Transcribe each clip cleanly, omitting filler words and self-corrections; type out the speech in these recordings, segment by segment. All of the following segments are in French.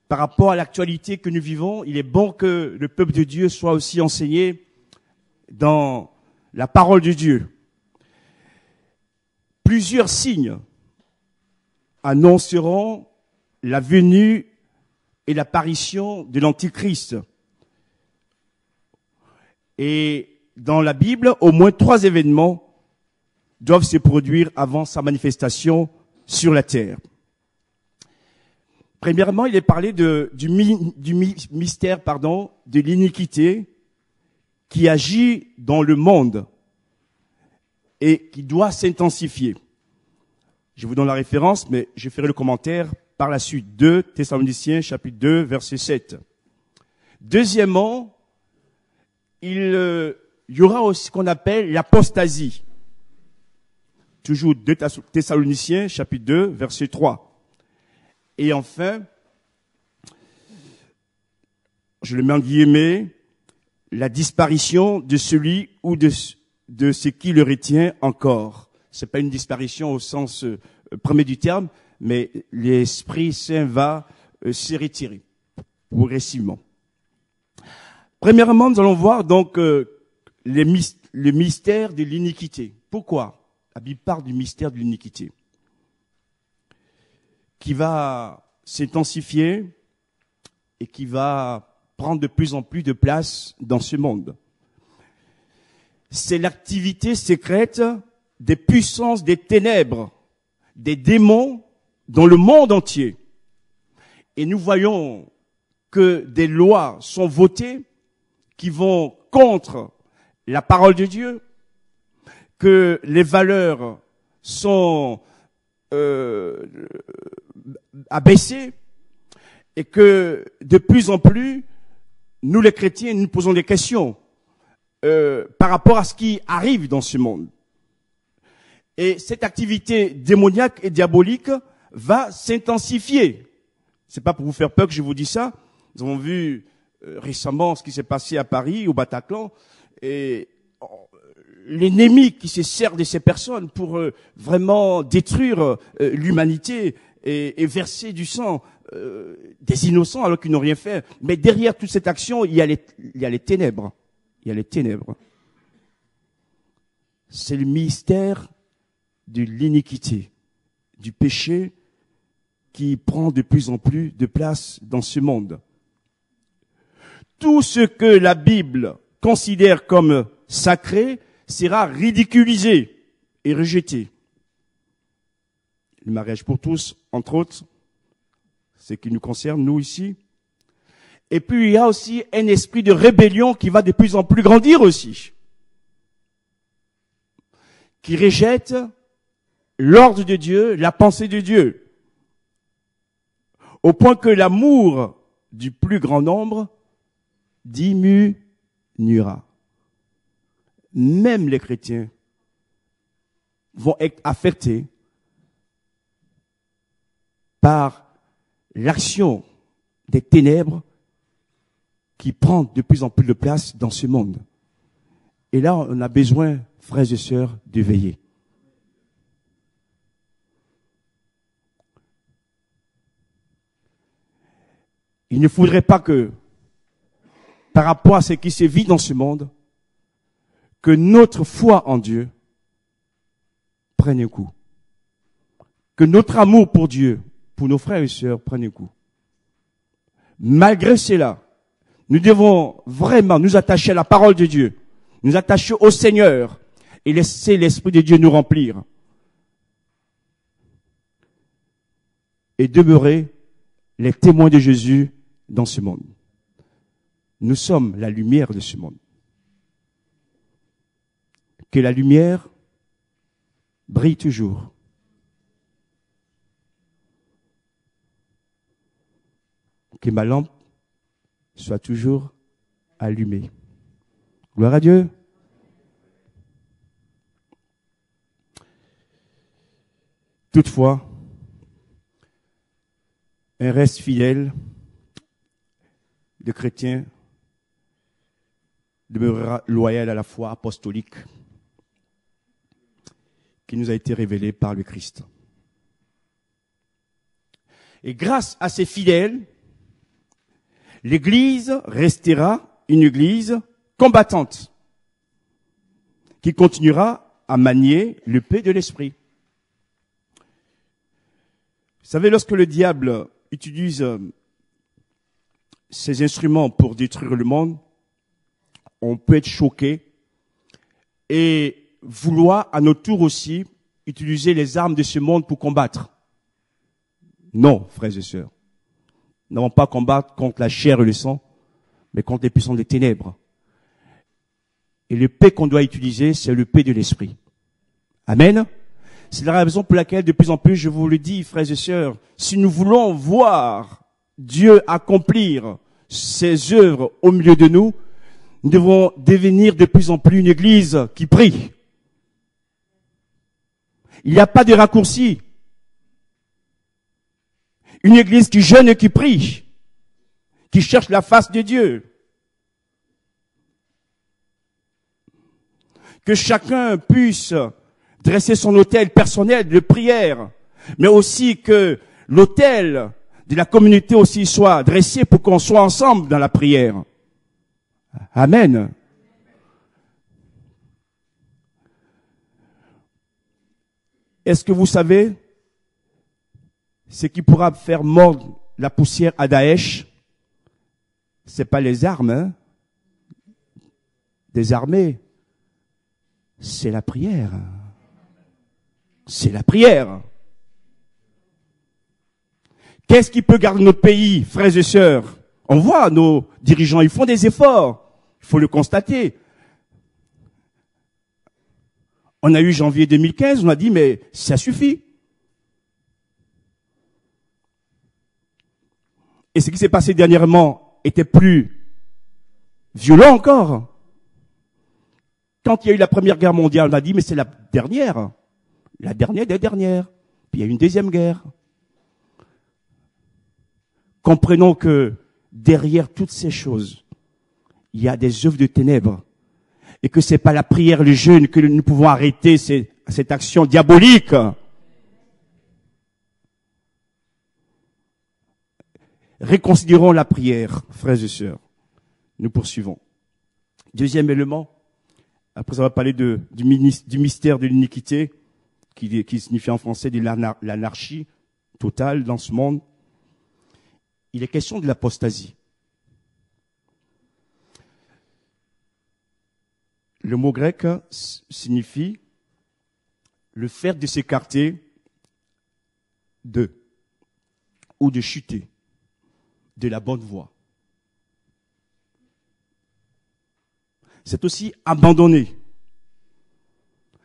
par rapport à l'actualité que nous vivons, il est bon que le peuple de Dieu soit aussi enseigné dans la parole de Dieu. Plusieurs signes annonceront la venue et l'apparition de l'Antichrist. Et dans la Bible, au moins 3 événements doivent se produire avant sa manifestation sur la terre. Premièrement, il est parlé du mystère de l'iniquité qui agit dans le monde et qui doit s'intensifier. Je vous donne la référence, mais je ferai le commentaire par la suite. 2 Thessaloniciens, chapitre 2, verset 7. Deuxièmement, il y aura aussi ce qu'on appelle l'apostasie. Toujours 2 Thessaloniciens, chapitre 2, verset 3. Et enfin, je le mets en guillemets, la disparition de celui ou de ce qui le retient encore. C'est pas une disparition au sens premier du terme, mais l'Esprit Saint va se retirer progressivement. Premièrement, nous allons voir donc le mystère de l'iniquité. Pourquoi la Bible parle du mystère de l'iniquité qui va s'intensifier et qui va prendre de plus en plus de place dans ce monde. C'est l'activité secrète des puissances des ténèbres, des démons dans le monde entier. Et nous voyons que des lois sont votées qui vont contre la parole de Dieu, que les valeurs sont abaissées et que de plus en plus, nous les chrétiens, nous posons des questions par rapport à ce qui arrive dans ce monde. Et cette activité démoniaque et diabolique va s'intensifier. C'est pas pour vous faire peur que je vous dis ça. Nous avons vu récemment ce qui s'est passé à Paris, au Bataclan, et l'ennemi qui se sert de ces personnes pour vraiment détruire l'humanité et verser du sang des innocents alors qu'ils n'ont rien fait. Mais derrière toute cette action, il y a les ténèbres. Il y a les ténèbres. C'est le mystère de l'iniquité, du péché qui prend de plus en plus de place dans ce monde. Tout ce que la Bible considère comme sacré sera ridiculisé et rejeté. Le mariage pour tous, entre autres, ce qui nous concerne, nous ici. Et puis il y a aussi un esprit de rébellion qui va de plus en plus grandir aussi, qui rejette l'ordre de Dieu, la pensée de Dieu, au point que l'amour du plus grand nombre diminuera. Même les chrétiens vont être affectés par l'action des ténèbres qui prend de plus en plus de place dans ce monde. Et là, on a besoin, frères et sœurs, de veiller. Il ne faudrait pas que, par rapport à ce qui se vit dans ce monde, que notre foi en Dieu prenne un coup. Que notre amour pour Dieu, pour nos frères et sœurs, prenne un coup. Malgré cela, nous devons vraiment nous attacher à la parole de Dieu, nous attacher au Seigneur et laisser l'Esprit de Dieu nous remplir. Et demeurer les témoins de Jésus dans ce monde. Nous sommes la lumière de ce monde. Que la lumière brille toujours. Que ma lampe soit toujours allumée. Gloire à Dieu. Toutefois, un reste fidèle de chrétien demeurera loyal à la foi apostolique qui nous a été révélée par le Christ. Et grâce à ces fidèles, l'Église restera une Église combattante qui continuera à manier l'épée de l'esprit. Vous savez, lorsque le diable utilise ces instruments pour détruire le monde, on peut être choqué et vouloir à notre tour aussi utiliser les armes de ce monde pour combattre. Non, frères et sœurs. Nous n'avons pas à combattre contre la chair et le sang, mais contre les puissances des ténèbres. Et l'épée qu'on doit utiliser, c'est l'épée de l'esprit. Amen. C'est la raison pour laquelle, de plus en plus, je vous le dis, frères et sœurs, si nous voulons voir Dieu accomplir ses œuvres au milieu de nous, nous devons devenir de plus en plus une église qui prie. Il n'y a pas de raccourci. Une église qui jeûne et qui prie, qui cherche la face de Dieu. Que chacun puisse dresser son autel personnel de prière, mais aussi que l'autel de la communauté aussi soit dressé pour qu'on soit ensemble dans la prière. Amen. Est-ce que vous savez ce qui pourra faire mordre la poussière à Daesh? C'est pas les armes, hein, des armées. C'est la prière. C'est la prière. Qu'est-ce qui peut garder notre pays, frères et sœurs? On voit nos dirigeants, ils font des efforts. Il faut le constater. On a eu janvier 2015, on a dit, mais ça suffit. Et ce qui s'est passé dernièrement était plus violent encore. Quand il y a eu la Première Guerre mondiale, on a dit, mais c'est la dernière des dernières. Puis il y a eu une deuxième guerre. Comprenons que derrière toutes ces choses, il y a des œuvres de ténèbres. Et que c'est pas la prière, le jeûne que nous pouvons arrêter cette action diabolique. Reconsidérons la prière, frères et sœurs. Nous poursuivons. Deuxième élément, après avoir parlé du mystère de l'iniquité, qui signifie en français de l'anarchie totale dans ce monde, il est question de l'apostasie. Le mot grec signifie le fait de s'écarter de, ou de chuter, de la bonne voie. C'est aussi abandonner.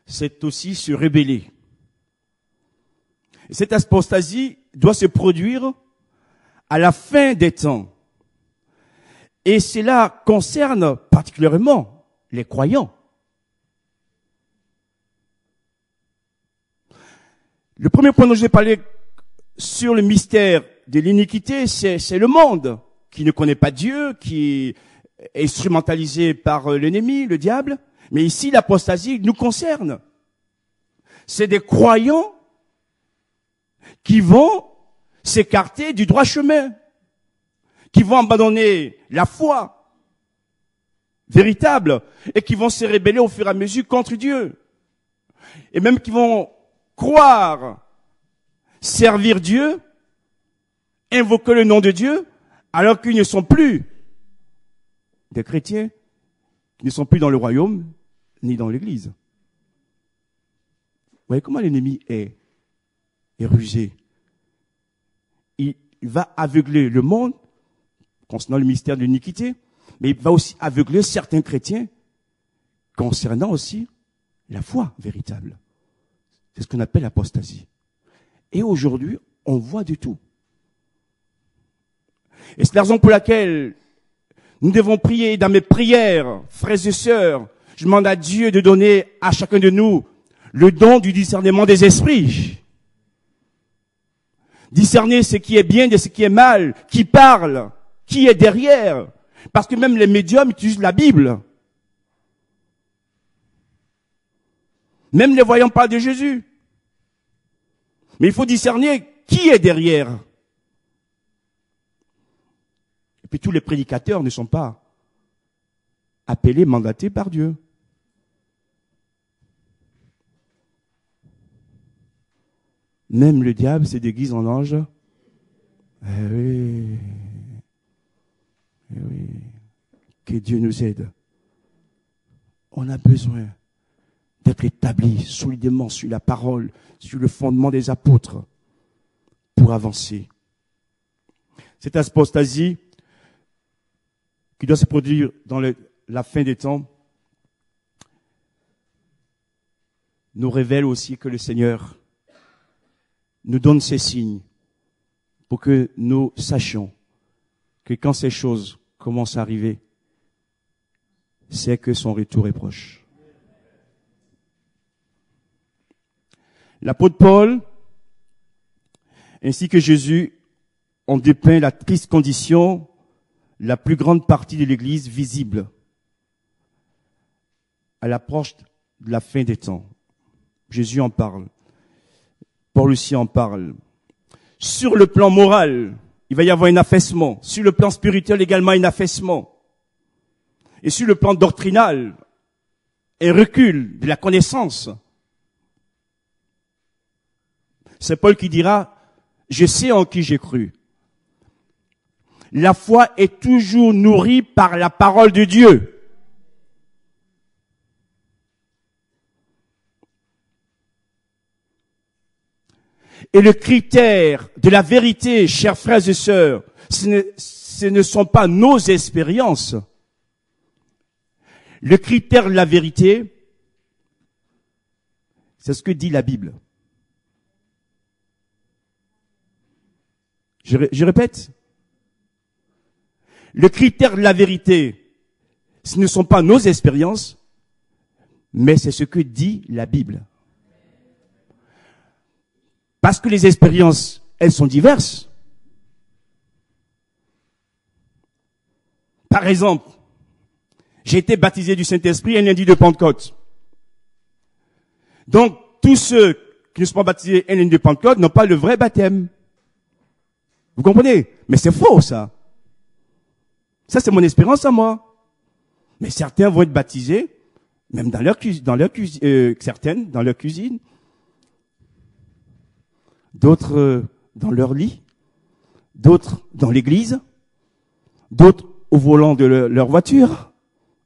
C'est aussi se rebeller. Et cette apostasie doit se produire à la fin des temps. Et cela concerne particulièrement les croyants. Le premier point dont j'ai parlé sur le mystère de l'iniquité, c'est le monde qui ne connaît pas Dieu, qui est instrumentalisé par l'ennemi, le diable. Mais ici, l'apostasie nous concerne. C'est des croyants qui vont s'écarter du droit chemin, qui vont abandonner la foi véritable et qui vont se rebeller au fur et à mesure contre Dieu. Et même qui vont croire servir Dieu, invoquer le nom de Dieu, alors qu'ils ne sont plus des chrétiens, qui ne sont plus dans le royaume, ni dans l'église. Vous voyez comment l'ennemi est rusé. Il va aveugler le monde concernant le mystère de l'iniquité, mais il va aussi aveugler certains chrétiens concernant aussi la foi véritable. C'est ce qu'on appelle l'apostasie. Et aujourd'hui, on voit du tout. Et c'est la raison pour laquelle nous devons prier dans mes prières, frères et sœurs. Je demande à Dieu de donner à chacun de nous le don du discernement des esprits. Discerner ce qui est bien de ce qui est mal, qui parle, qui est derrière. Parce que même les médiums utilisent la Bible. Même les voyants parlent de Jésus. Mais il faut discerner qui est derrière. Et puis tous les prédicateurs ne sont pas appelés, mandatés par Dieu. Même le diable se déguise en ange. Eh oui. Eh oui. Que Dieu nous aide. On a besoin d'être établi solidement sur la parole, sur le fondement des apôtres, pour avancer. Cette apostasie qui doit se produire dans la fin des temps nous révèle aussi que le Seigneur nous donne ces signes pour que nous sachions que quand ces choses commencent à arriver, c'est que son retour est proche. L'apôtre Paul, ainsi que Jésus, ont dépeint la triste condition, la plus grande partie de l'Église visible à l'approche de la fin des temps. Jésus en parle. Paul aussi en parle. Sur le plan moral, il va y avoir un affaissement. Sur le plan spirituel également, un affaissement. Et sur le plan doctrinal, un recul de la connaissance. C'est Paul qui dira, je sais en qui j'ai cru. La foi est toujours nourrie par la parole de Dieu. Et le critère de la vérité, chers frères et sœurs, ce ne sont pas nos expériences. Le critère de la vérité, c'est ce que dit la Bible. Je répète. Le critère de la vérité, ce ne sont pas nos expériences, mais c'est ce que dit la Bible. Parce que les expériences, elles sont diverses. Par exemple, j'ai été baptisé du Saint-Esprit un lundi de Pentecôte. Donc, tous ceux qui ne sont pas baptisés un lundi de Pentecôte n'ont pas le vrai baptême. Vous comprenez? Mais c'est faux, ça. Ça, c'est mon expérience à moi. Mais certains vont être baptisés, même dans leur cuisine, certaines dans leur cuisine, d'autres dans leur lit, d'autres dans l'église, d'autres au volant de leur voiture.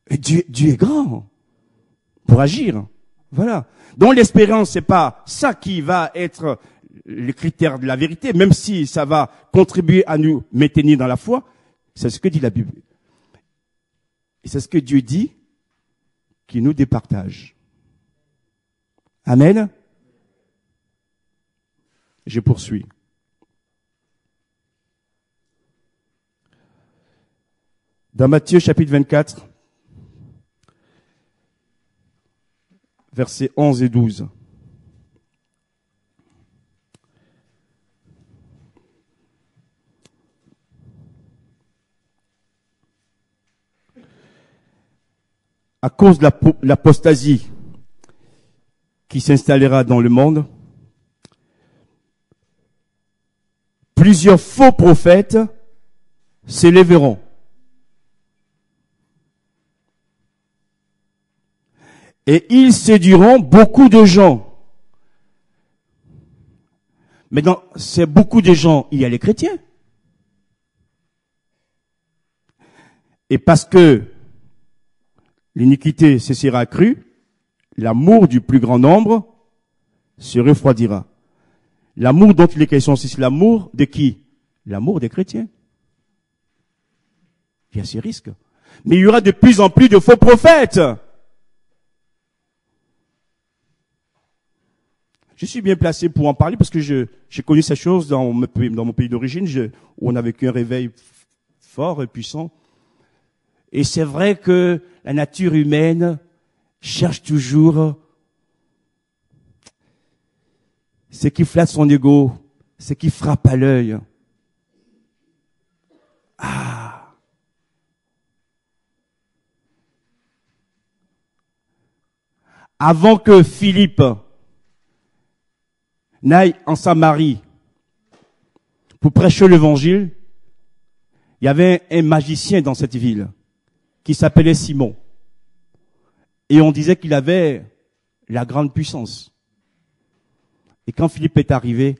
Et Dieu est grand pour agir. Voilà. Donc l'espérance, c'est pas ça qui va être le critère de la vérité, même si ça va contribuer à nous maintenir dans la foi. C'est ce que dit la Bible. Et c'est ce que Dieu dit qui nous départage. Amen. Je poursuis. Dans Matthieu chapitre 24, versets 11 et 12. À cause de l'apostasie qui s'installera dans le monde, plusieurs faux prophètes s'élèveront. Et ils séduiront beaucoup de gens. Mais dans ces beaucoup de gens, il y a les chrétiens. Et parce que l'iniquité se sera accrue, l'amour du plus grand nombre se refroidira. L'amour dont il est question, c'est l'amour de qui? L'amour des chrétiens. Il y a ces risques. Mais il y aura de plus en plus de faux prophètes. Je suis bien placé pour en parler parce que j'ai connu ces choses dans mon pays d'origine, où on a vécu un réveil fort et puissant. Et c'est vrai que la nature humaine cherche toujours ce qui flatte son ego, ce qui frappe à l'œil. Ah! Avant que Philippe n'aille en Samarie pour prêcher l'évangile, Il y avait un magicien dans cette ville qui s'appelait Simon. Et on disait qu'il avait la grande puissance. Et quand Philippe est arrivé,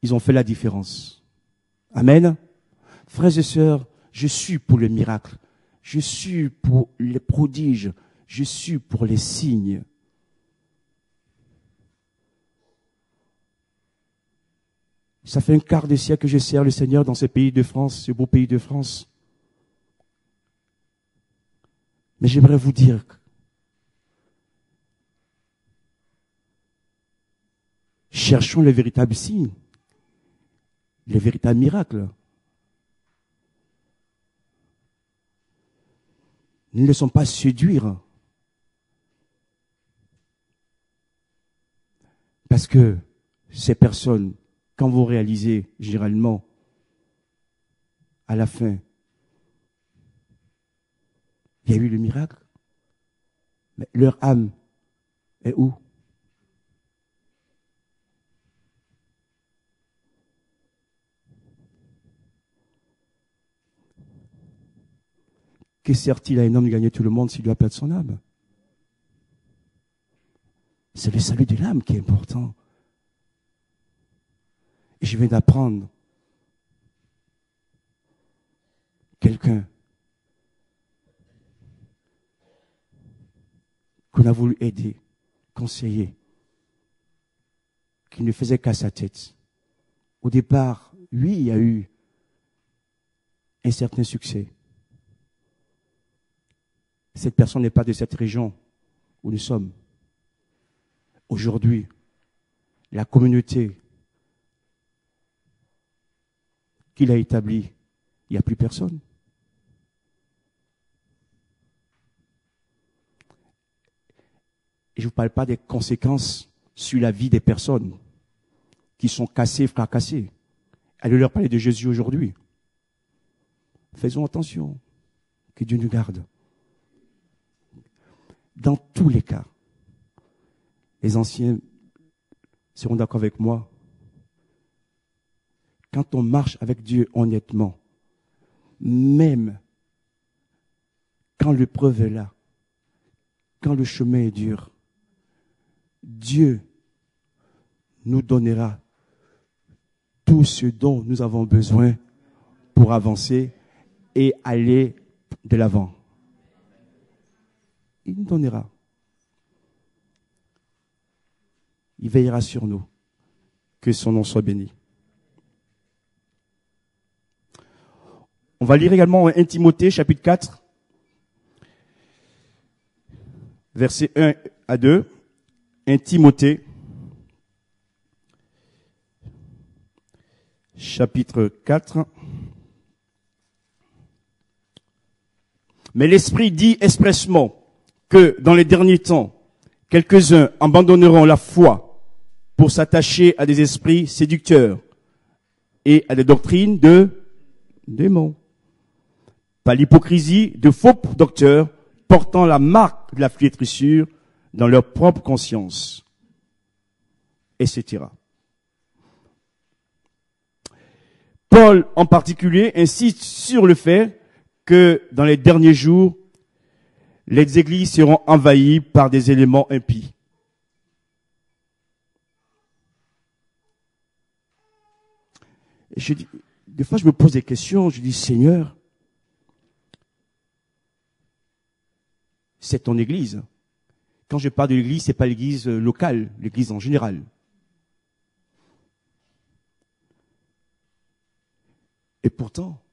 ils ont fait la différence. Amen. Frères et sœurs, je suis pour le miracle. Je suis pour les prodiges. Je suis pour les signes. Ça fait un quart de siècle que je sers le Seigneur dans ce pays de France, ce beau pays de France. Mais j'aimerais vous dire que cherchons les véritables signes, les véritables miracles. Ne laissons pas séduire. Parce que ces personnes, quand vous réalisez généralement, à la fin, il y a eu le miracle, mais leur âme est où? Que sert-il à un homme de gagner tout le monde s'il doit perdre son âme? C'est le salut de l'âme qui est important. Et je viens d'apprendre quelqu'un qu'on a voulu aider, conseiller, qui ne faisait qu'à sa tête. Au départ, oui, il y a eu un certain succès. Cette personne n'est pas de cette région où nous sommes. Aujourd'hui, la communauté qu'il a établie, il n'y a plus personne. Et je ne vous parle pas des conséquences sur la vie des personnes qui sont cassées, fracassées. Allez leur parler de Jésus aujourd'hui. Faisons attention. Que Dieu nous garde. Dans tous les cas, les anciens seront d'accord avec moi. Quand on marche avec Dieu honnêtement, même quand l'épreuve est là, quand le chemin est dur, Dieu nous donnera tout ce dont nous avons besoin pour avancer et aller de l'avant. Il nous donnera. Il veillera sur nous. Que son nom soit béni. On va lire également 1 Timothée, chapitre 4, versets 1 à 2. 1 Timothée, chapitre 4. Mais l'Esprit dit expressement que dans les derniers temps, quelques-uns abandonneront la foi pour s'attacher à des esprits séducteurs et à des doctrines de démons. Par l'hypocrisie de faux docteurs portant la marque de la flétrissure dans leur propre conscience, etc. Paul, en particulier, insiste sur le fait que dans les derniers jours, les églises seront envahies par des éléments impies. Et je dis, des fois, je me pose des questions, je dis, Seigneur, c'est ton église. Quand je parle de l'église, c'est pas l'église locale, l'église en général. Et pourtant,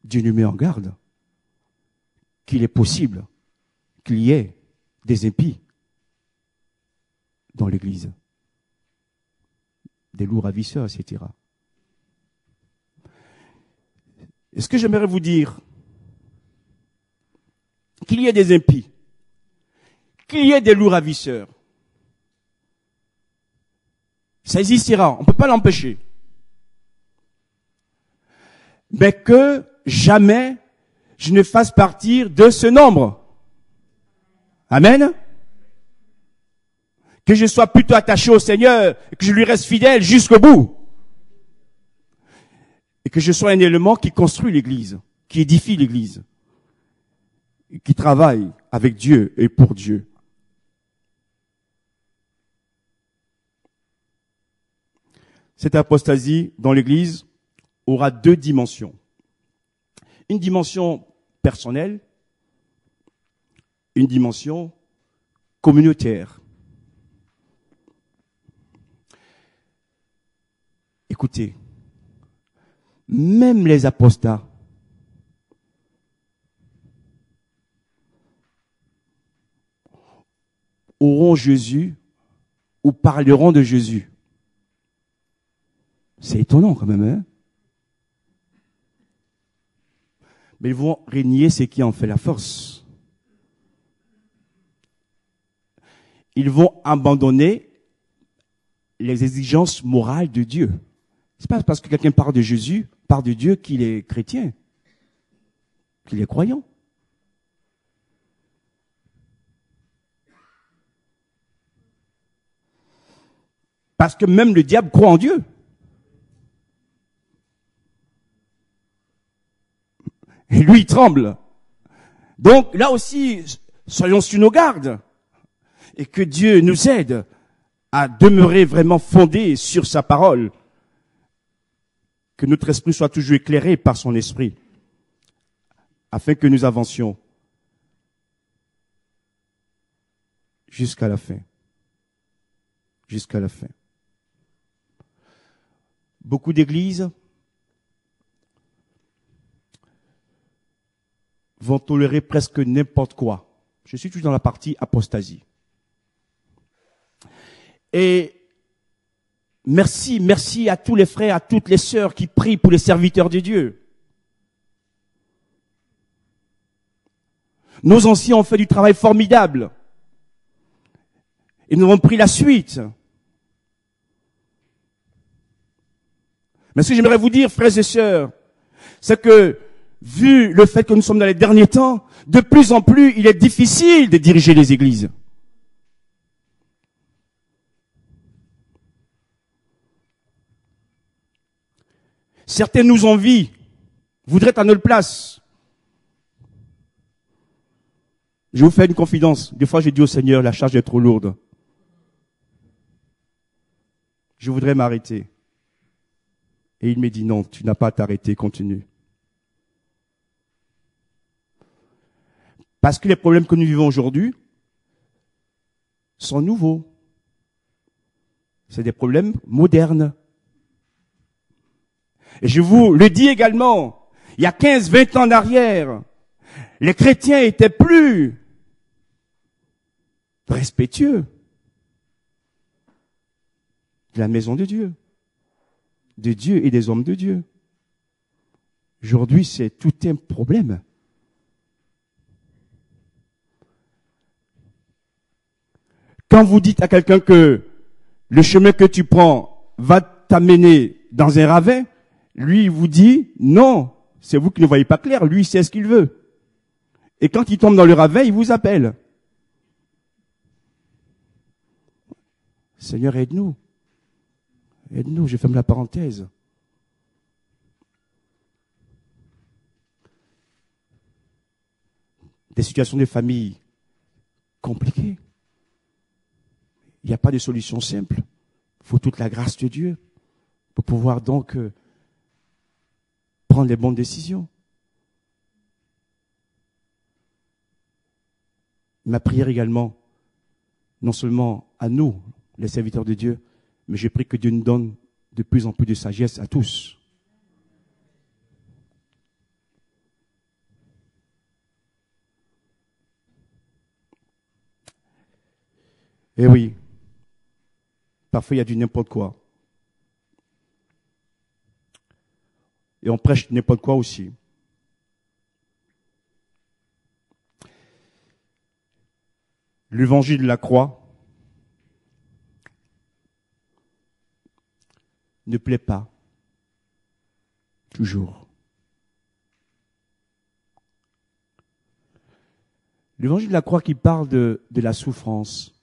Dieu nous met en garde qu'il est possible qu'il y ait des impies dans l'église, des loups ravisseurs, etc. Est-ce que j'aimerais vous dire qu'il y ait des impies, qu'il y ait des loups ravisseurs? Ça existera, on ne peut pas l'empêcher. Mais que jamais je ne fasse partie de ce nombre. Amen. Que je sois plutôt attaché au Seigneur et que je lui reste fidèle jusqu'au bout. Et que je sois un élément qui construit l'Église, qui édifie l'Église, et qui travaille avec Dieu et pour Dieu. Cette apostasie dans l'Église aura deux dimensions. Une dimension personnelle, une dimension communautaire. Écoutez, même les apostats auront Jésus ou parleront de Jésus. C'est étonnant quand même, hein? Mais ils vont régner ce qui en fait la force. Ils vont abandonner les exigences morales de Dieu. C'est pas parce que quelqu'un parle de Jésus, parle de Dieu qu'il est chrétien, qu'il est croyant. Parce que même le diable croit en Dieu. Et lui, il tremble. Donc, là aussi, soyons sur nos gardes. Et que Dieu nous aide à demeurer vraiment fondés sur sa parole. Que notre esprit soit toujours éclairé par son esprit. Afin que nous avancions jusqu'à la fin. Jusqu'à la fin. Beaucoup d'églises vont tolérer presque n'importe quoi. Je suis toujours dans la partie apostasie. Et merci à tous les frères, à toutes les sœurs qui prient pour les serviteurs de Dieu. Nos anciens ont fait du travail formidable. Et nous avons pris la suite. Mais ce que j'aimerais vous dire, frères et sœurs, c'est que, vu le fait que nous sommes dans les derniers temps, de plus en plus, il est difficile de diriger les églises. Certains nous envient, voudraient être à notre place. Je vous fais une confidence. Des fois, j'ai dit au Seigneur, la charge est trop lourde. Je voudrais m'arrêter. Et il m'a dit, non, tu n'as pas à t'arrêter, continue. Parce que les problèmes que nous vivons aujourd'hui sont nouveaux. C'est des problèmes modernes. Et je vous le dis également, il y a 15, 20 ans en arrière, les chrétiens étaient plus respectueux de la maison de Dieu et des hommes de Dieu. Aujourd'hui, c'est tout un problème. Quand vous dites à quelqu'un que le chemin que tu prends va t'amener dans un ravin, lui, il vous dit, non, c'est vous qui ne voyez pas clair, lui, il sait ce qu'il veut. Et quand il tombe dans le ravin, il vous appelle. Seigneur, aide-nous. Aide-nous, je ferme la parenthèse. Des situations de famille compliquées. Il n'y a pas de solution simple. Il faut toute la grâce de Dieu pour pouvoir donc prendre les bonnes décisions. Ma prière également, non seulement à nous, les serviteurs de Dieu, mais je prie que Dieu nous donne de plus en plus de sagesse à tous. Eh oui, parfois il y a du n'importe quoi. Et on prêche n'importe quoi aussi. L'évangile de la croix ne plaît pas toujours. L'évangile de la croix qui parle de la souffrance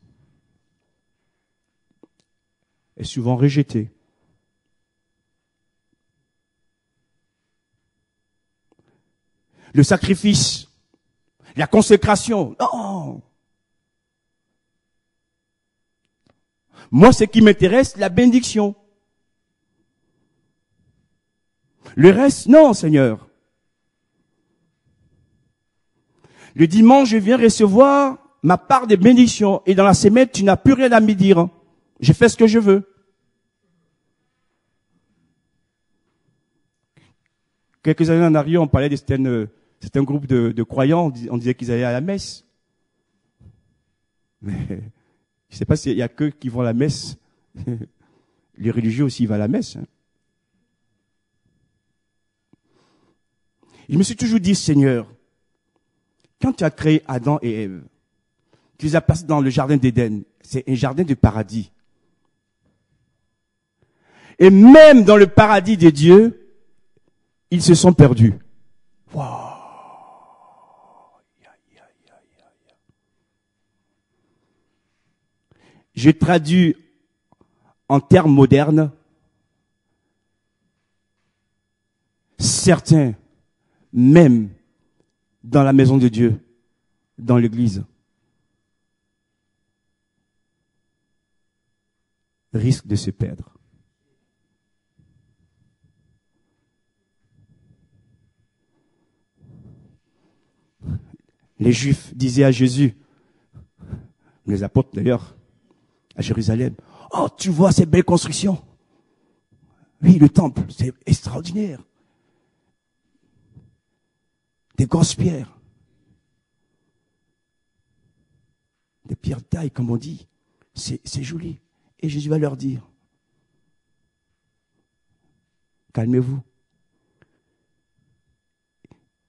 est souvent rejeté. le sacrifice, la consécration. Non. Moi, ce qui m'intéresse, la bénédiction. Le reste, non, Seigneur. Le dimanche, je viens recevoir ma part de bénédiction. Et dans la semaine, tu n'as plus rien à me dire. Je fais ce que je veux. Quelques années en arrière, on parlait de certains groupes de croyants. On disait qu'ils allaient à la messe. Mais je ne sais pas s'il y a que qui vont à la messe. Les religieux aussi vont à la messe. Je me suis toujours dit, Seigneur, quand tu as créé Adam et Ève, tu les as placés dans le jardin d'Éden. C'est un jardin de paradis. Et même dans le paradis de Dieu, ils se sont perdus. Wow. Je traduis en termes modernes. Certains, même dans la maison de Dieu, dans l'église, risquent de se perdre. Les Juifs disaient à Jésus, les apôtres d'ailleurs, à Jérusalem, « Oh, tu vois ces belles constructions. Oui, le temple, c'est extraordinaire. Des grosses pierres. Des pierres taille, comme on dit. C'est joli. » Et Jésus va leur dire, « Calmez-vous.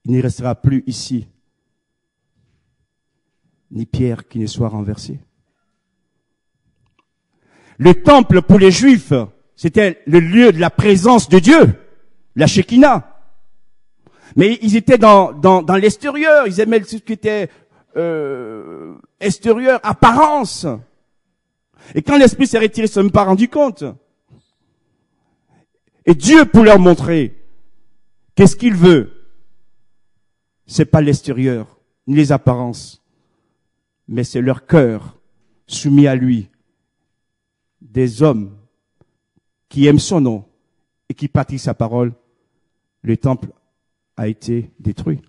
Il ne restera plus ici ni pierre qui ne soit renversée. » Le temple pour les Juifs, c'était le lieu de la présence de Dieu, la Shekinah. Mais ils étaient dans l'extérieur, ils aimaient ce qui était extérieur, apparence. Et quand l'Esprit s'est retiré, ils ne se sont même pas rendus compte. Et Dieu, pour leur montrer qu'est-ce qu'il veut, c'est pas l'extérieur, ni les apparences, mais c'est leur cœur soumis à lui. Des hommes qui aiment son nom et qui pratiquent sa parole, le temple a été détruit.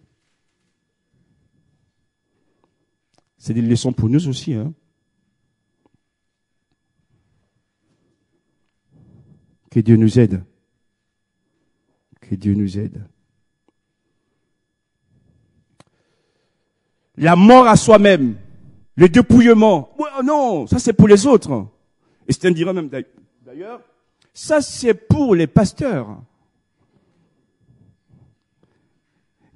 C'est des leçons pour nous aussi, hein. Que Dieu nous aide. Que Dieu nous aide. La mort à soi-même, le dépouillement. Ouais, non, ça c'est pour les autres. Et c'est un dira même d'ailleurs, ça c'est pour les pasteurs.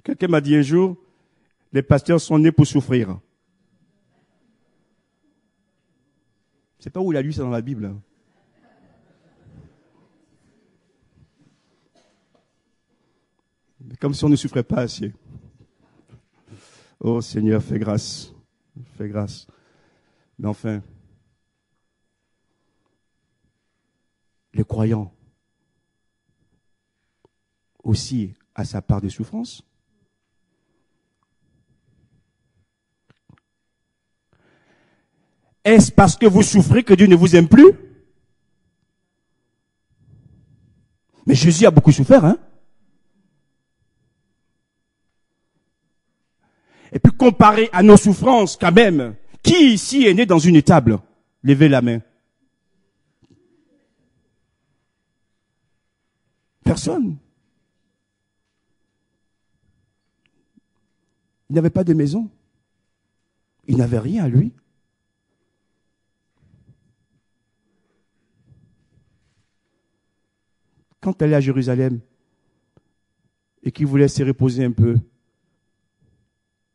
Quelqu'un m'a dit un jour, les pasteurs sont nés pour souffrir. C'est pas où il a lu ça dans la Bible. Mais comme si on ne souffrait pas assez. Oh Seigneur, fais grâce. Fais grâce. Mais enfin, le croyant aussi a sa part de souffrance. Est-ce parce que vous souffrez que Dieu ne vous aime plus? Mais Jésus a beaucoup souffert, hein? Et puis comparé à nos souffrances, quand même, qui ici est né dans une étable? Levez la main. Personne. Il n'avait pas de maison. Il n'avait rien à lui. Quand elle est à Jérusalem et qu'il voulait se reposer un peu,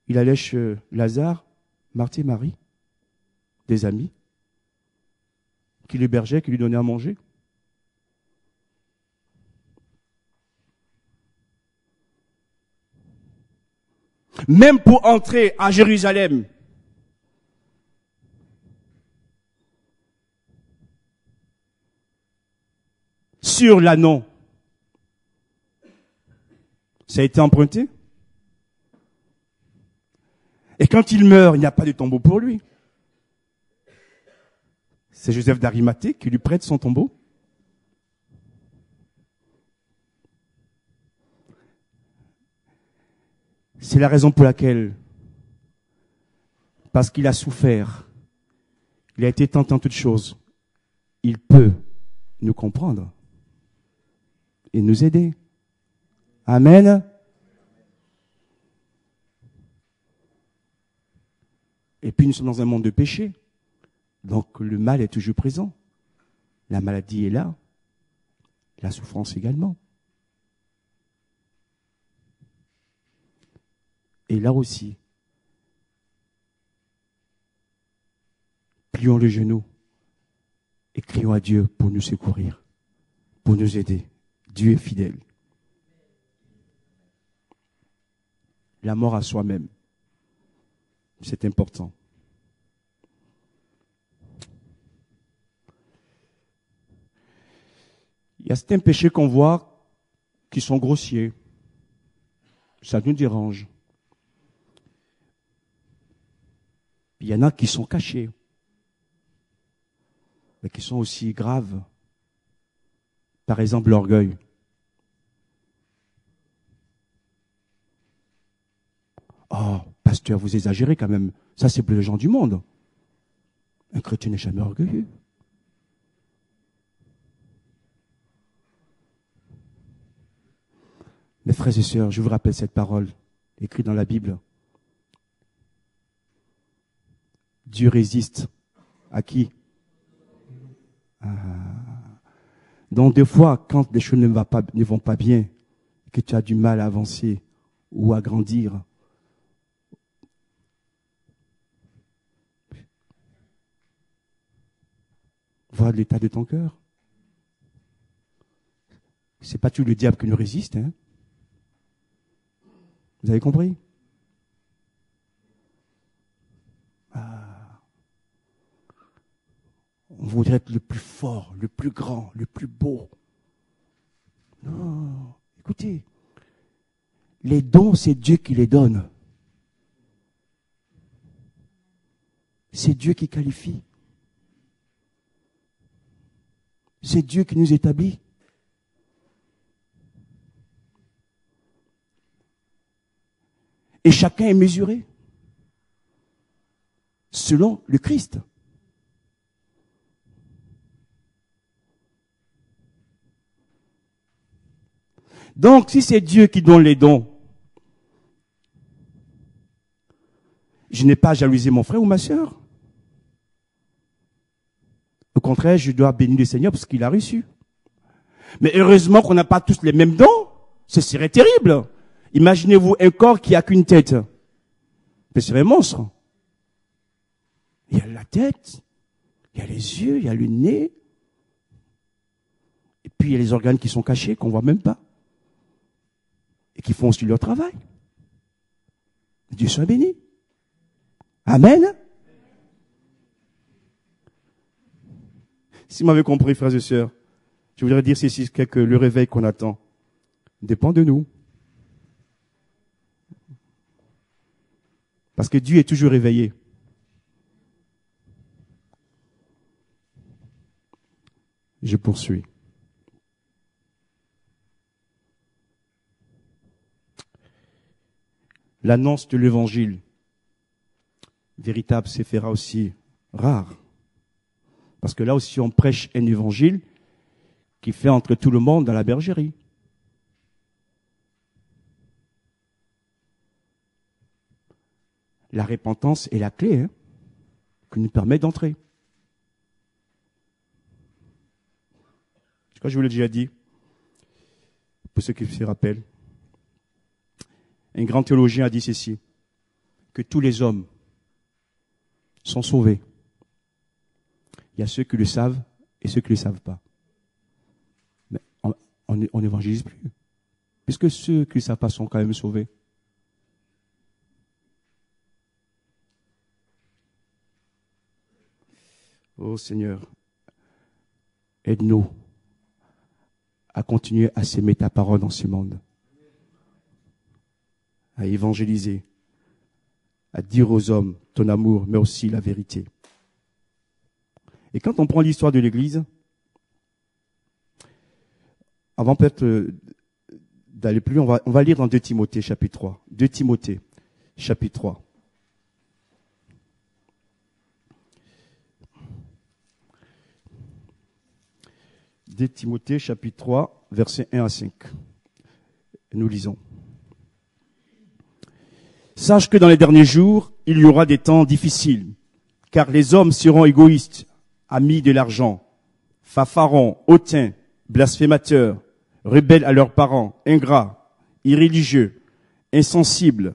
il allait chez Lazare, Marthe et Marie, des amis, qui l'hébergeaient, qui lui donnaient à manger. Même pour entrer à Jérusalem, sur l'anneau, ça a été emprunté. Et quand il meurt, il n'y a pas de tombeau pour lui. C'est Joseph d'Arimathée qui lui prête son tombeau. C'est la raison pour laquelle, parce qu'il a souffert, il a été tenté en toutes choses, il peut nous comprendre et nous aider. Amen. Et puis nous sommes dans un monde de péché. Donc le mal est toujours présent. La maladie est là. La souffrance également. Et là aussi, plions le genou et crions à Dieu pour nous secourir, pour nous aider. Dieu est fidèle. La mort à soi-même, c'est important. Il y a certains péchés qu'on voit qui sont grossiers. Ça nous dérange. Il y en a qui sont cachés, mais qui sont aussi graves. Par exemple, l'orgueil. Oh, pasteur, vous exagérez quand même. Ça, c'est pour les gens du monde. Un chrétien n'est jamais orgueilleux. Mes frères et sœurs, je vous rappelle cette parole écrite dans la Bible. Dieu résiste à qui? Donc des fois, quand les choses ne vont pas bien, que tu as du mal à avancer ou à grandir, vois l'état de ton cœur. C'est pas tout le diable qui nous résiste, hein? Vous avez compris? On voudrait être le plus fort, le plus grand, le plus beau. Non, écoutez, les dons, c'est Dieu qui les donne. C'est Dieu qui qualifie. C'est Dieu qui nous établit. Et chacun est mesuré selon le Christ. Donc, si c'est Dieu qui donne les dons, je n'ai pas à jalouser mon frère ou ma sœur. Au contraire, je dois bénir le Seigneur parce qu'il a reçu. Mais heureusement qu'on n'a pas tous les mêmes dons. Ce serait terrible. Imaginez-vous un corps qui n'a qu'une tête. Ce serait un monstre. Il y a la tête, il y a les yeux, il y a le nez. Et puis il y a les organes qui sont cachés, qu'on ne voit même pas. Et qui font aussi leur travail. Dieu soit béni. Amen. Si vous m'avez compris, frères et sœurs, je voudrais dire ceci, que le réveil qu'on attend dépend de nous. Parce que Dieu est toujours réveillé. Je poursuis. L'annonce de l'évangile véritable se fera aussi rare. Parce que là aussi, on prêche un évangile qui fait entrer tout le monde dans la bergerie. La repentance est la clé qui nous permet d'entrer. Je crois que je vous l'ai déjà dit, pour ceux qui se rappellent. Un grand théologien a dit ceci, que tous les hommes sont sauvés. Il y a ceux qui le savent et ceux qui ne le savent pas. Mais on n'évangélise plus. Puisque ceux qui ne le savent pas sont quand même sauvés. Oh Seigneur, aide-nous à continuer à s'aimer ta parole dans ce monde, à évangéliser, à dire aux hommes ton amour, mais aussi la vérité. Et quand on prend l'histoire de l'Église, avant peut-être d'aller plus loin, on va lire dans 2 Timothée chapitre 3. 2 Timothée chapitre 3. De Timothée chapitre 3, versets 1 à 5. Nous lisons. Sache que dans les derniers jours, il y aura des temps difficiles, car les hommes seront égoïstes, amis de l'argent, fanfarons, hautains, blasphémateurs, rebelles à leurs parents, ingrats, irréligieux, insensibles,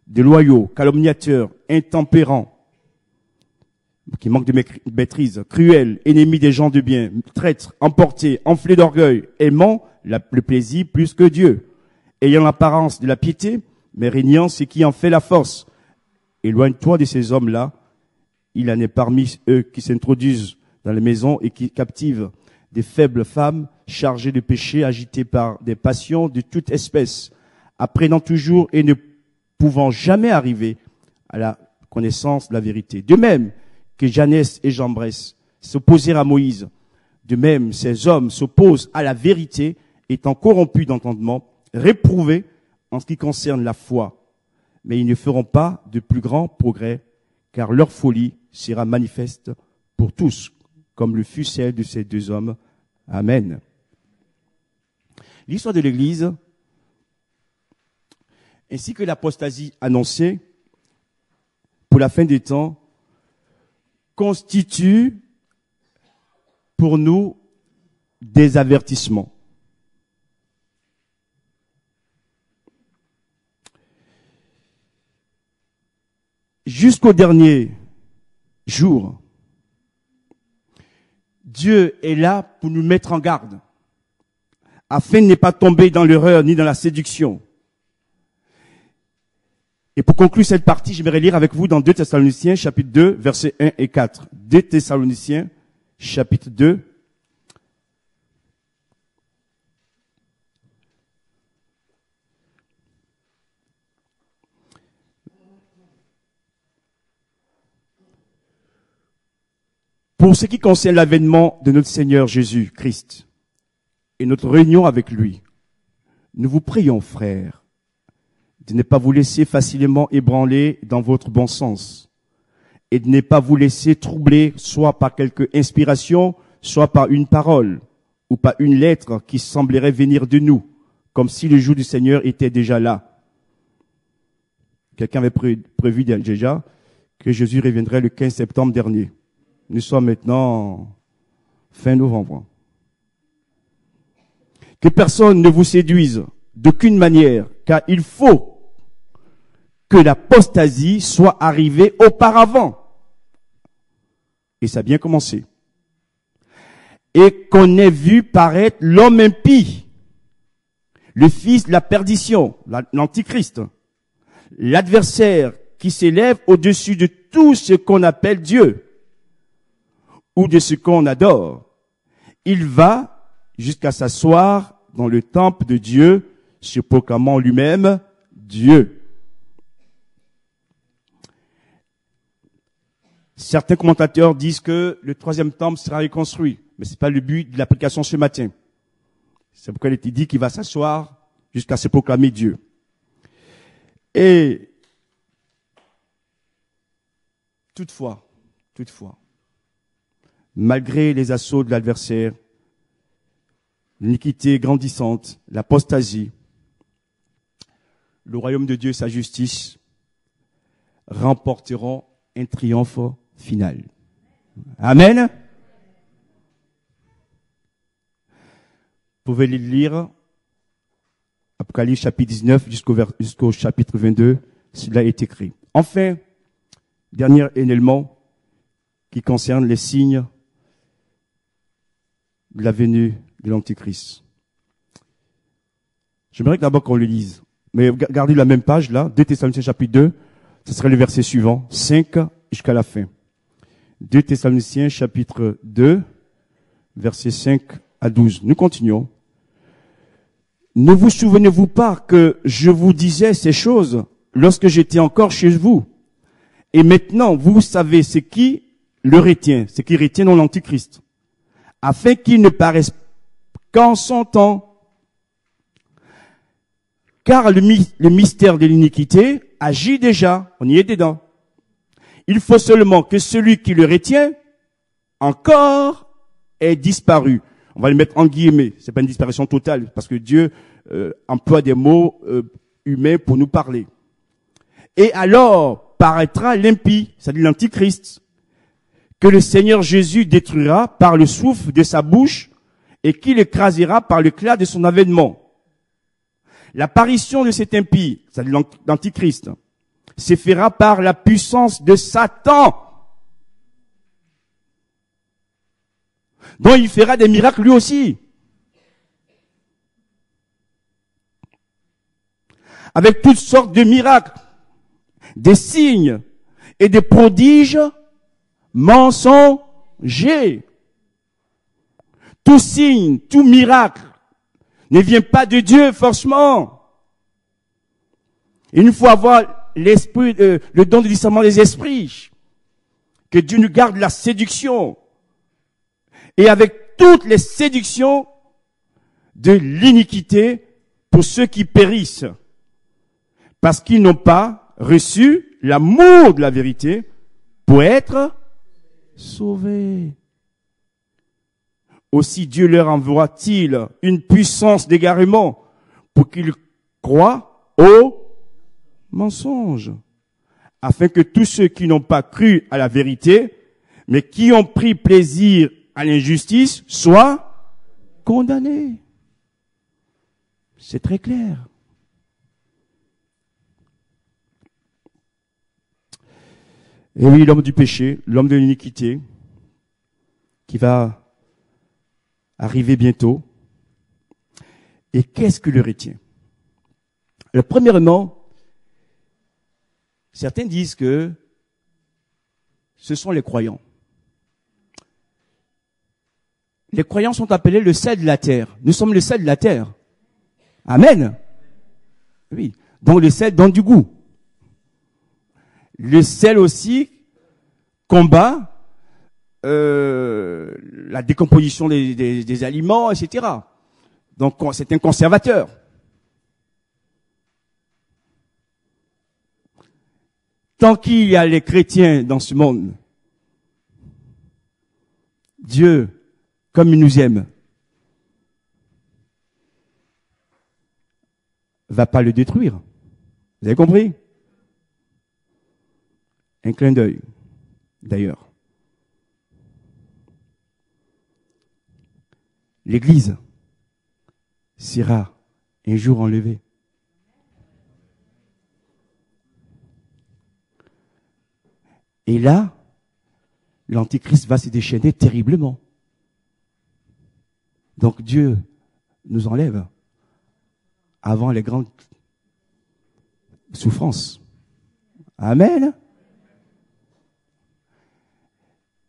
déloyaux, calomniateurs, intempérants, qui manquent de maîtrise, cruels, ennemis des gens de bien, traîtres, emportés, enflés d'orgueil, aimant le plaisir plus que Dieu, ayant l'apparence de la piété, mais régnant ce qui en fait la force. Éloigne-toi de ces hommes-là. Il en est parmi eux qui s'introduisent dans les maisons et qui captivent des faibles femmes chargées de péché, agitées par des passions de toute espèce, apprenant toujours et ne pouvant jamais arriver à la connaissance de la vérité. De même que Janès et Jambres s'opposèrent à Moïse, de même ces hommes s'opposent à la vérité, étant corrompus d'entendement, réprouvés en ce qui concerne la foi. Mais ils ne feront pas de plus grands progrès, car leur folie sera manifeste pour tous, comme le fut celle de ces deux hommes. Amen. L'histoire de l'Église, ainsi que l'apostasie annoncée pour la fin des temps, constitue pour nous des avertissements. Jusqu'au dernier jour, Dieu est là pour nous mettre en garde, afin de ne pas tomber dans l'erreur ni dans la séduction. Et pour conclure cette partie, j'aimerais lire avec vous dans 2 Thessaloniciens, chapitre 2, versets 1 et 4. 2 Thessaloniciens, chapitre 2. Pour ce qui concerne l'avènement de notre Seigneur Jésus-Christ et notre réunion avec lui, nous vous prions, frères, de ne pas vous laisser facilement ébranler dans votre bon sens et de ne pas vous laisser troubler soit par quelque inspiration, soit par une parole ou par une lettre qui semblerait venir de nous, comme si le jour du Seigneur était déjà là. Quelqu'un avait prévu déjà que Jésus reviendrait le 15 septembre dernier. Nous sommes maintenant fin novembre. Que personne ne vous séduise d'aucune manière, car il faut que l'apostasie soit arrivée auparavant. Et ça a bien commencé. Et qu'on ait vu paraître l'homme impie, le fils de la perdition, l'antichrist, l'adversaire qui s'élève au-dessus de tout ce qu'on appelle Dieu ou de ce qu'on adore. Il va jusqu'à s'asseoir dans le temple de Dieu, se proclamant lui-même Dieu. Certains commentateurs disent que le 3e temple sera reconstruit, mais c'est pas le but de l'application ce matin. C'est pourquoi il était dit qu'il va s'asseoir jusqu'à se proclamer Dieu. Et toutefois, malgré les assauts de l'adversaire, l'iniquité grandissante, l'apostasie, le royaume de Dieu et sa justice remporteront un triomphe final. Amen. Vous pouvez le lire, Apocalypse chapitre 19 jusqu'au chapitre 22, cela est écrit. Enfin, dernier élément qui concerne les signes de la venue de l'Antichrist. J'aimerais d'abord qu'on le lise. Mais gardez la même page là, 2 Thessaloniciens chapitre 2, ce serait le verset suivant, 5 jusqu'à la fin. 2 Thessaloniciens chapitre 2, versets 5 à 12. Nous continuons. Ne vous souvenez-vous pas que je vous disais ces choses lorsque j'étais encore chez vous. Et maintenant, vous savez ce qui le retient, ce qui retient dans l'Antichrist, afin qu'il ne paraisse qu'en son temps. Car le mystère de l'iniquité agit déjà, on y est dedans. Il faut seulement que celui qui le retient encore ait disparu. On va le mettre en guillemets, c'est pas une disparition totale, parce que Dieu emploie des mots humains pour nous parler. Et alors paraîtra l'impie, c'est-à-dire l'Antichrist, que le Seigneur Jésus détruira par le souffle de sa bouche et qu'il écrasera par l'éclat de son avènement. L'apparition de cet impie, c'est-à-dire l'Antichrist, se fera par la puissance de Satan, dont il fera des miracles lui aussi. Avec toutes sortes de miracles, des signes et des prodiges mensongers. Tout signe, tout miracle ne vient pas de Dieu forcément. Il nous faut avoir l'esprit, le don de discernement des esprits. Que Dieu nous garde la séduction. Et avec toutes les séductions de l'iniquité pour ceux qui périssent. Parce qu'ils n'ont pas reçu l'amour de la vérité pour être sauvés. Aussi Dieu leur envoie-t-il une puissance d'égarement pour qu'ils croient au mensonge, afin que tous ceux qui n'ont pas cru à la vérité, mais qui ont pris plaisir à l'injustice, soient condamnés. C'est très clair. Et oui, l'homme du péché, l'homme de l'iniquité, qui va arriver bientôt. Et qu'est-ce que le retient? Alors, premièrement, certains disent que ce sont les croyants. Les croyants sont appelés le sel de la terre. Nous sommes le sel de la terre. Amen. Oui. Donc le sel donne du goût. Le sel aussi combat la décomposition des aliments, etc. Donc c'est un conservateur. Tant qu'il y a les chrétiens dans ce monde, Dieu, comme il nous aime, va pas le détruire. Vous avez compris? Un clin d'œil, d'ailleurs. L'Église sera un jour enlevée. Et là, l'Antichrist va se déchaîner terriblement. Donc Dieu nous enlève avant les grandes souffrances. Amen.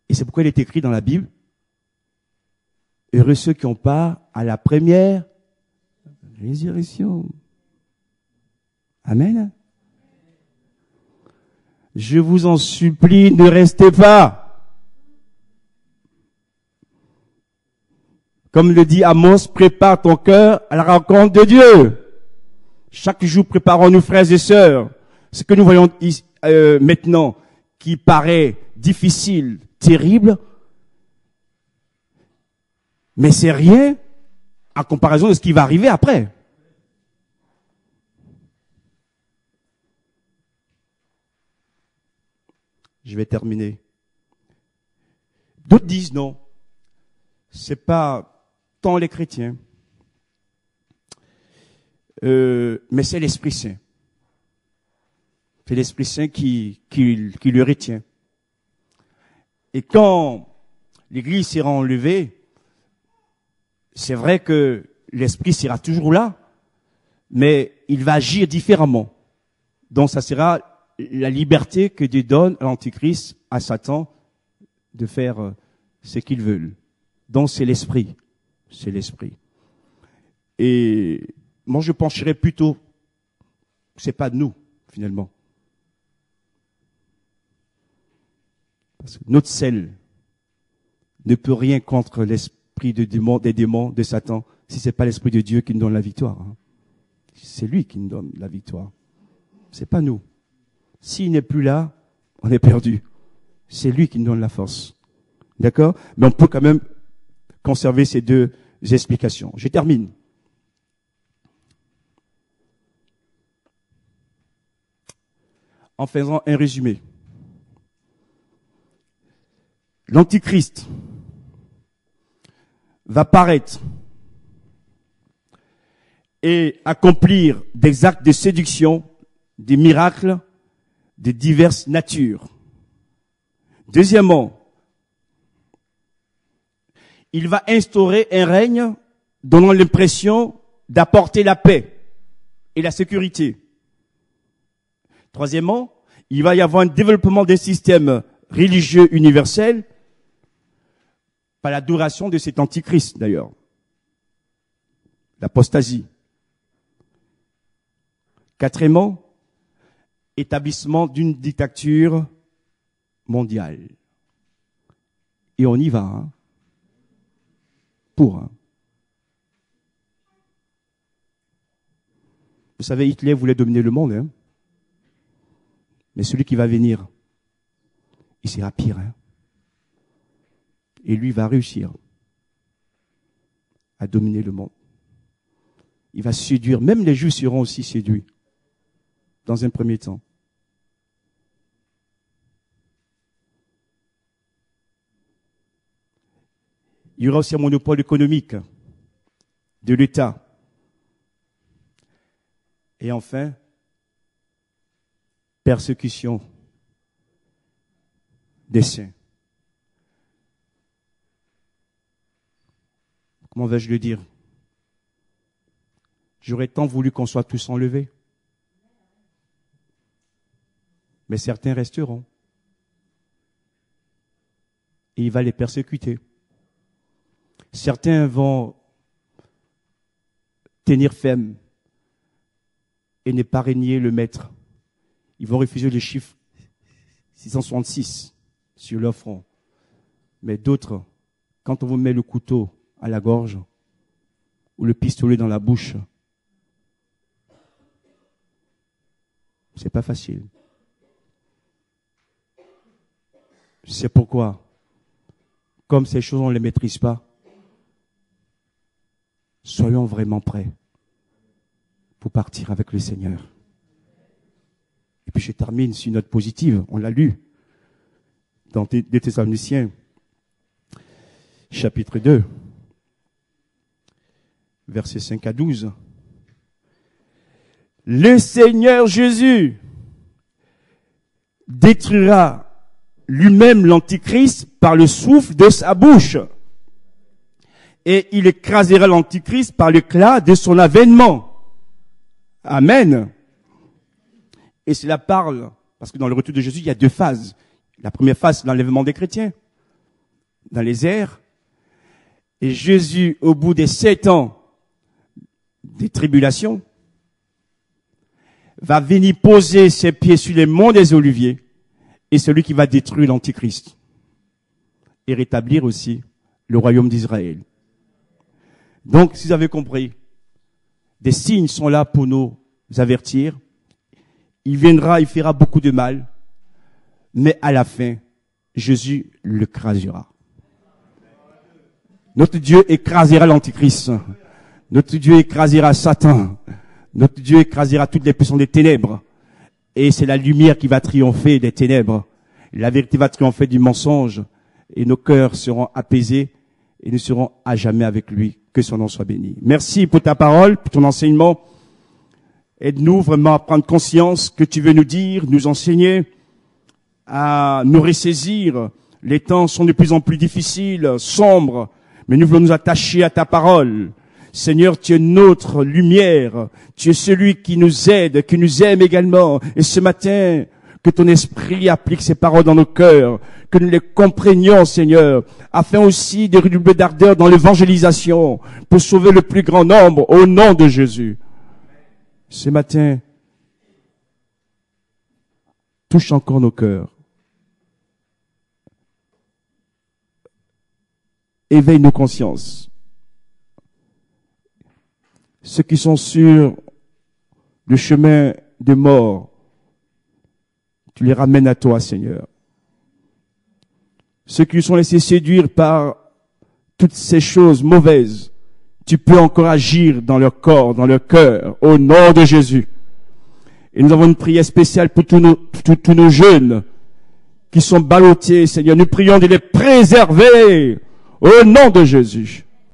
Et c'est pourquoi il est écrit dans la Bible, heureux ceux qui ont part à la première résurrection. Amen. Je vous en supplie, ne restez pas. Comme le dit Amos, prépare ton cœur à la rencontre de Dieu. Chaque jour, préparons-nous, frères et sœurs. Ce que nous voyons maintenant, qui paraît difficile, terrible, mais c'est rien en comparaison de ce qui va arriver après. Je vais terminer. D'autres disent non. C'est pas tant les chrétiens, mais c'est l'Esprit Saint. C'est l'Esprit Saint qui le retient. Et quand l'Église sera enlevée, c'est vrai que l'Esprit sera toujours là, mais il va agir différemment. Donc ça sera la liberté que Dieu donne à l'Antichrist, à Satan, de faire ce qu'ils veulent. Donc c'est l'Esprit. C'est l'Esprit. Et moi je pencherais plutôt, c'est pas de nous, finalement. Parce que notre sel ne peut rien contre l'esprit des démons, de Satan, si c'est pas l'esprit de Dieu qui nous donne la victoire. Hein. C'est lui qui nous donne la victoire. C'est pas nous. S'il n'est plus là, on est perdu. C'est lui qui nous donne la force. D'accord? Mais on peut quand même conserver ces deux explications. Je termine. En faisant un résumé. L'Antichrist va paraître et accomplir des actes de séduction, des miracles de diverses natures. Deuxièmement, il va instaurer un règne donnant l'impression d'apporter la paix et la sécurité. Troisièmement, il va y avoir un développement des systèmes religieux universels par l'adoration de cet antichrist d'ailleurs. L'apostasie. Quatrièmement, établissement d'une dictature mondiale. Et on y va, hein, pour. Hein. Vous savez, Hitler voulait dominer le monde, hein. Mais celui qui va venir, il sera pire, hein. Et lui va réussir à dominer le monde. Il va séduire, même les Juifs seront aussi séduits, dans un premier temps. Il y aura aussi un monopole économique de l'État. Et enfin, persécution des saints. Comment vais-je le dire? J'aurais tant voulu qu'on soit tous enlevés. Mais certains resteront. Et il va les persécuter. Certains vont tenir ferme et ne pas régner le maître. Ils vont refuser le chiffre 666 sur leur front. Mais d'autres, quand on vous met le couteau à la gorge ou le pistolet dans la bouche, c'est pas facile. C'est pourquoi, comme ces choses on ne les maîtrise pas, soyons vraiment prêts pour partir avec le Seigneur. Et puis je termine sur une note positive. On l'a lu dans 2 Thessaloniciens, chapitre 2, versets 5 à 12. Le Seigneur Jésus détruira lui-même l'Antichrist par le souffle de sa bouche. Et il écrasera l'Antichrist par l'éclat de son avènement. Amen. Et cela parle, parce que dans le retour de Jésus, il y a 2 phases. La première phase, c'est l'enlèvement des chrétiens, dans les airs. Et Jésus, au bout des 7 ans des tribulations, va venir poser ses pieds sur les monts des Oliviers, et celui qui va détruire l'Antichrist et rétablir aussi le royaume d'Israël. Donc, si vous avez compris, des signes sont là pour nous avertir. Il viendra, il fera beaucoup de mal, mais à la fin, Jésus l'écrasera. Notre Dieu écrasera l'Antichrist. Notre Dieu écrasera Satan. Notre Dieu écrasera toutes les puissances des ténèbres. Et c'est la lumière qui va triompher des ténèbres. La vérité va triompher du mensonge. Et nos cœurs seront apaisés. Et nous serons à jamais avec lui. Que son nom soit béni. Merci pour ta parole, pour ton enseignement. Aide-nous vraiment à prendre conscience que tu veux nous dire, nous enseigner, à nous ressaisir. Les temps sont de plus en plus difficiles, sombres. Mais nous voulons nous attacher à ta parole. Seigneur, tu es notre lumière. Tu es celui qui nous aide, qui nous aime également. Et ce matin, que ton esprit applique ces paroles dans nos cœurs, que nous les comprenions, Seigneur, afin aussi de redoubler d'ardeur dans l'évangélisation pour sauver le plus grand nombre au nom de Jésus. Ce matin, touche encore nos cœurs. Éveille nos consciences. Ceux qui sont sur le chemin de mort, tu les ramènes à toi, Seigneur. Ceux qui sont laissés séduire par toutes ces choses mauvaises, tu peux encore agir dans leur corps, dans leur cœur, au nom de Jésus. Et nous avons une prière spéciale pour tous nos jeunes qui sont ballottés, Seigneur. Nous prions de les préserver au nom de Jésus.